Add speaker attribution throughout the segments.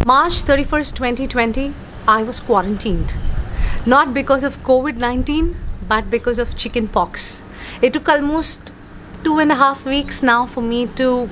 Speaker 1: March 31st, 2020, I was quarantined. Not because of COVID-19, but because of chicken pox. It took almost 2.5 weeks now for me to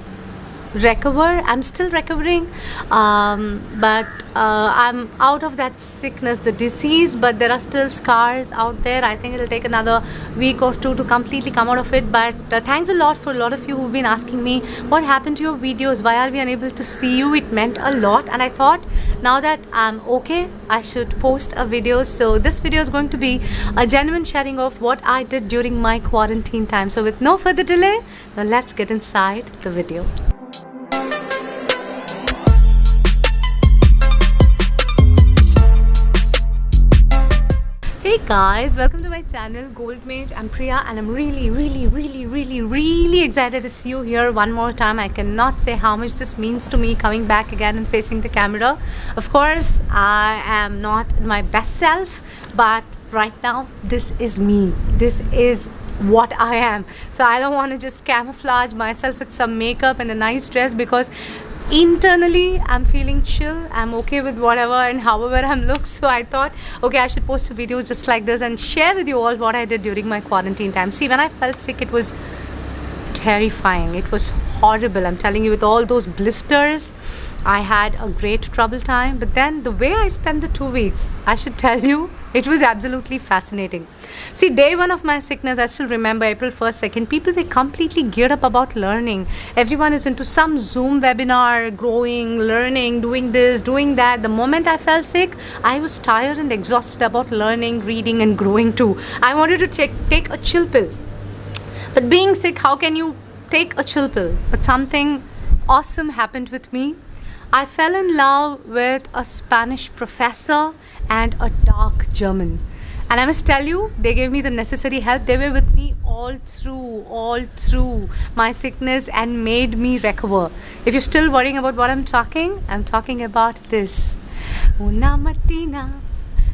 Speaker 1: recover. I'm still recovering, but I'm out of that sickness, the disease, but there are still scars out there. I think it'll take another week or two to completely come out of it, but thanks a lot for a lot of you who've been asking me what happened to your videos, why are we unable to see you. It meant a lot, and I thought now that I'm okay, I should post a video. So this video is going to be a genuine sharing of what I did during my quarantine time. So with no further delay, now let's get inside the video. Hey guys, welcome to my channel Gold Mage. I'm Priya and I'm really excited to see you here one more time. I cannot say how much this means to me, coming back again and facing the camera. Of course, I am not my best self, but right now this is me. This is what I am. So I don't want to just camouflage myself with some makeup and a nice dress, because internally I'm feeling chill. I'm okay with whatever and however I'm looked. So I thought, okay, I should post a video just like this and share with you all what I did during my quarantine time. See, when I felt sick, it was terrifying. It was horrible. I'm telling you, with all those blisters, I had a great trouble time. But then the way I spent the 2 weeks, I should tell you, it was absolutely fascinating. See, day one of my sickness, I still remember April 1st, 2nd, people were completely geared up about learning. Everyone is into some Zoom webinar, growing, learning, doing this, doing that. The moment I felt sick, I was tired and exhausted about learning, reading and growing too. I wanted to take a chill pill. But being sick, how can you take a chill pill? But something awesome happened with me. I fell in love with a Spanish professor and a dark German. And I must tell you, they gave me the necessary help. They were with me all through my sickness and made me recover. If you're still worrying about what I'm talking about this. Una mattina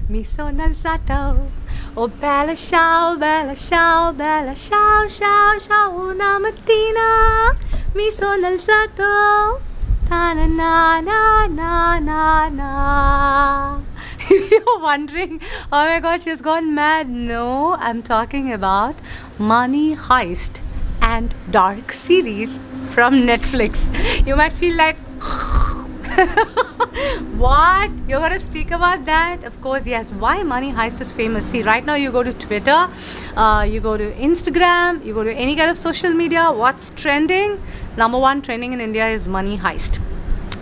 Speaker 1: mi sono alzato, oh bella ciao, bella ciao, bella ciao, ciao, ciao. Una mattina mi sono alzato, ta na na na na na na. If you're wondering, oh my god, she's gone mad. No, I'm talking about Money Heist and Dark series from Netflix. You might feel like, what? You're gonna speak about that? Of course, yes. Why Money Heist is famous? See, right now you go to Twitter, you go to Instagram, you go to any kind of social media. What's trending? Number one trending in India is Money Heist.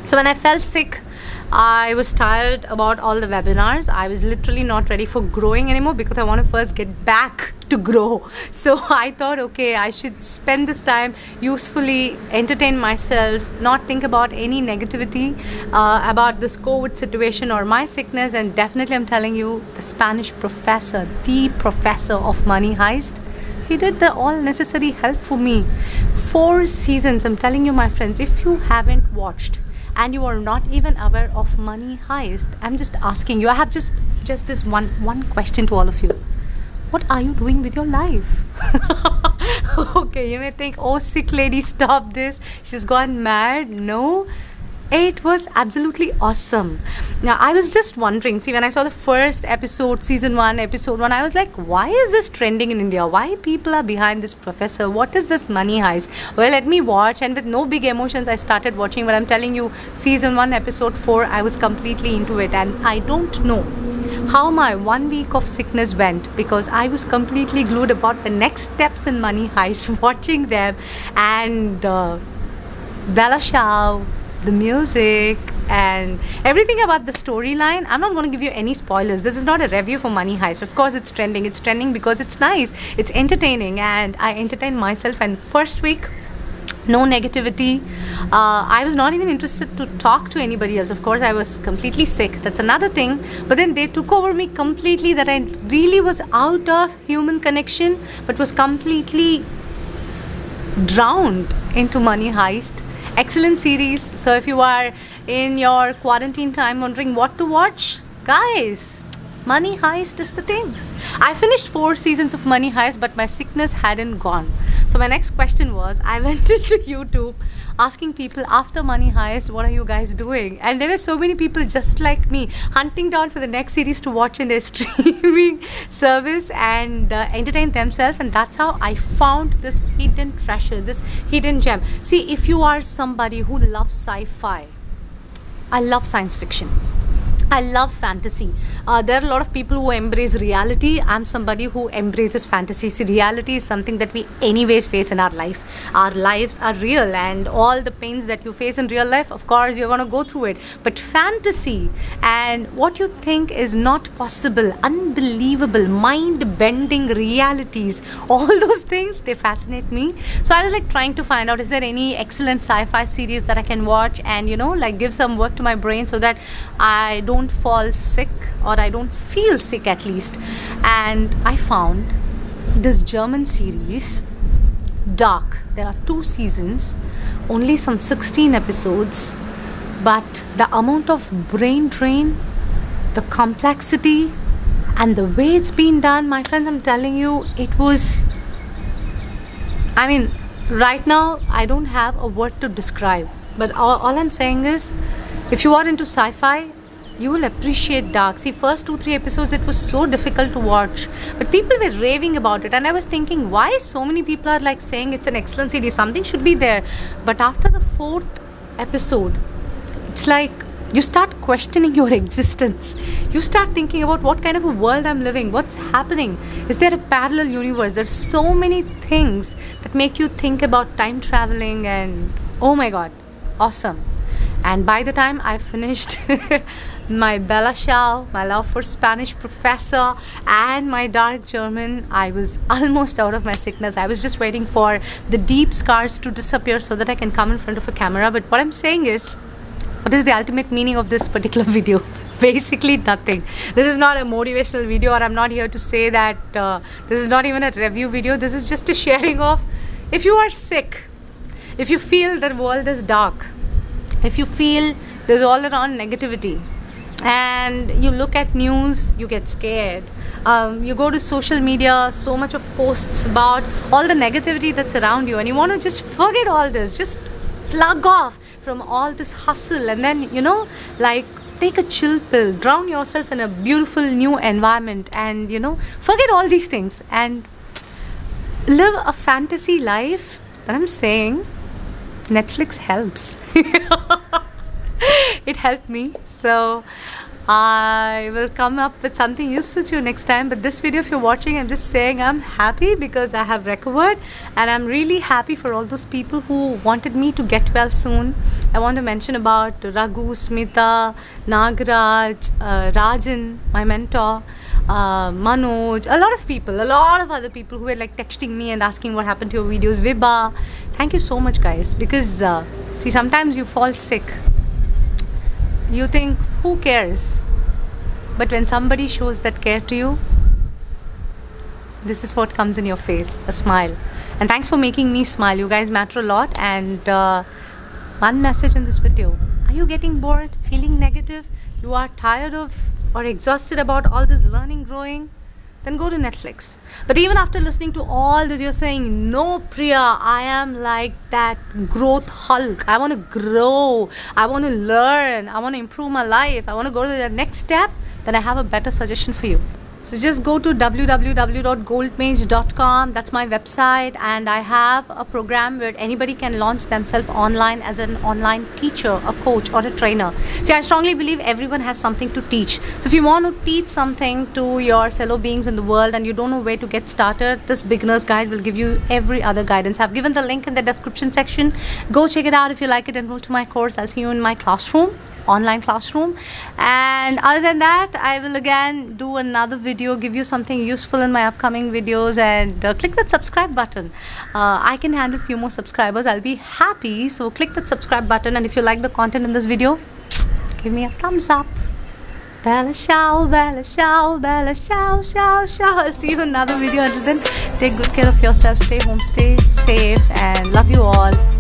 Speaker 1: So when I felt sick, I was tired about all the webinars. I was literally not ready for growing anymore, because I want to first get back to grow. So I thought, okay, I should spend this time usefully, entertain myself, not think about any negativity about this COVID situation or my sickness. And definitely, I'm telling you, the Spanish professor, the professor of Money Heist, he did the all necessary help for me. 4 seasons, I'm telling you, my friends, if you haven't watched and you are not even aware of Money Heist, I'm just asking you, I have just this one question to all of you. What are you doing with your life? Okay, you may think, oh, sick lady, stop this, she's gone mad. No, it was absolutely awesome. Now, I was just wondering, see, when I saw the first episode, season 1, episode 1, I was like, why is this trending in India? Why people are behind this professor? What is this Money Heist? Well, let me watch, and with no big emotions, I started watching. But I'm telling you, season 1, episode 4, I was completely into it. And I don't know how my 1 week of sickness went, because I was completely glued about the next steps in Money Heist, watching them, and Bella Ciao, the music and everything about the storyline. I'm not going to give you any spoilers. This is not a review for Money Heist. Of course, it's trending. It's trending because it's nice, it's entertaining, and I entertain myself. And first week, no negativity. I was not even interested to talk to anybody else. Of course, I was completely sick. That's another thing. But then they took over me completely, that I really was out of human connection, but was completely drowned into Money Heist. Excellent series. So if you are in your quarantine time wondering what to watch, guys, Money Heist is the thing. I finished 4 seasons of Money Heist, but my sickness hadn't gone. So So my next question was, I went into YouTube asking people after Money Heist, what are you guys doing? And there were so many people just like me hunting down for the next series to watch in their streaming service and entertain themselves. And that's how I found this hidden treasure, this hidden gem. See, if you are somebody who loves sci-fi, I love science fiction, I love fantasy. There are a lot of people who embrace reality. I'm somebody who embraces fantasy. See, reality is something that we anyways face in our life. Our lives are real, and all the pains that you face in real life, of course, you're going to go through it. But fantasy and what you think is not possible, unbelievable, mind-bending realities, all those things, they fascinate me. So I was like trying to find out, is there any excellent sci-fi series that I can watch and, you know, like give some work to my brain so that I don't fall sick, or I don't feel sick at least. And I found this German series, Dark. There are 2 seasons, only some 16 episodes, but the amount of brain drain, the complexity, and the way it's been done, my friends, I'm telling you, it was, I mean, right now I don't have a word to describe, but all I'm saying is, if you are into sci-fi, you will appreciate Dark. See, first 2-3 episodes, it was so difficult to watch, but people were raving about it, and I was thinking, why so many people are like saying it's an excellent series, something should be there. But after the 4th episode, it's like you start questioning your existence. You start thinking about what kind of a world I'm living, what's happening, is there a parallel universe? There's so many things that make you think about time traveling, and oh my god, awesome. And by the time I finished my Bella Ciao, my love for Spanish professor, and my dark German, I was almost out of my sickness. I was just waiting for the deep scars to disappear so that I can come in front of a camera. But what I'm saying is, what is the ultimate meaning of this particular video? Basically nothing. This is not a motivational video, or I'm not here to say that this is not even a review video. This is just a sharing of, if you are sick, if you feel the world is dark, if you feel there's all around negativity, and you look at news, you get scared, you go to social media, so much of posts about all the negativity that's around you, and you want to just forget all this, just plug off from all this hustle, and then, you know, like take a chill pill, drown yourself in a beautiful new environment, and, you know, forget all these things and live a fantasy life. That I'm saying, Netflix helps. It helped me, so I will come up with something useful to you next time. But this video, if you're watching, I'm just saying I'm happy because I have recovered, and I'm really happy for all those people who wanted me to get well soon. I want to mention about Raghu, Smita, Nagaraj, Rajan, my mentor, Manoj, a lot of other people who were like texting me and asking what happened to your videos. Vibha, thank you so much, guys, because see, sometimes you fall sick, you think, who cares? But when somebody shows that care to you, this is what comes in your face, a smile. And thanks for making me smile. You guys matter a lot. And one message in this video: are you getting bored, feeling negative, you are tired of or exhausted about all this learning, growing? Then go to Netflix. But even after listening to all this, you're saying, no, Priya, I am like that growth Hulk. I want to grow. I want to learn. I want to improve my life. I want to go to the next step. Then I have a better suggestion for you. So just go to www.goldmage.com. That's my website, and I have a program where anybody can launch themselves online as an online teacher, a coach, or a trainer. See, I strongly believe everyone has something to teach. So if you want to teach something to your fellow beings in the world and you don't know where to get started, this beginner's guide will give you every other guidance. I've given the link in the description section. Go check it out. If you like it, enroll to my course. I'll see you in my classroom, online classroom. And other than that, I will again do another video, give you something useful in my upcoming videos, and click that subscribe button. I can handle a few more subscribers. I'll be happy. So click that subscribe button, and if you like the content in this video, give me a thumbs up. Bella Ciao, Bella Ciao, Bella Ciao, Ciao, Ciao. I'll see you in another video. Until then, take good care of yourself, stay home, stay safe, and love you all.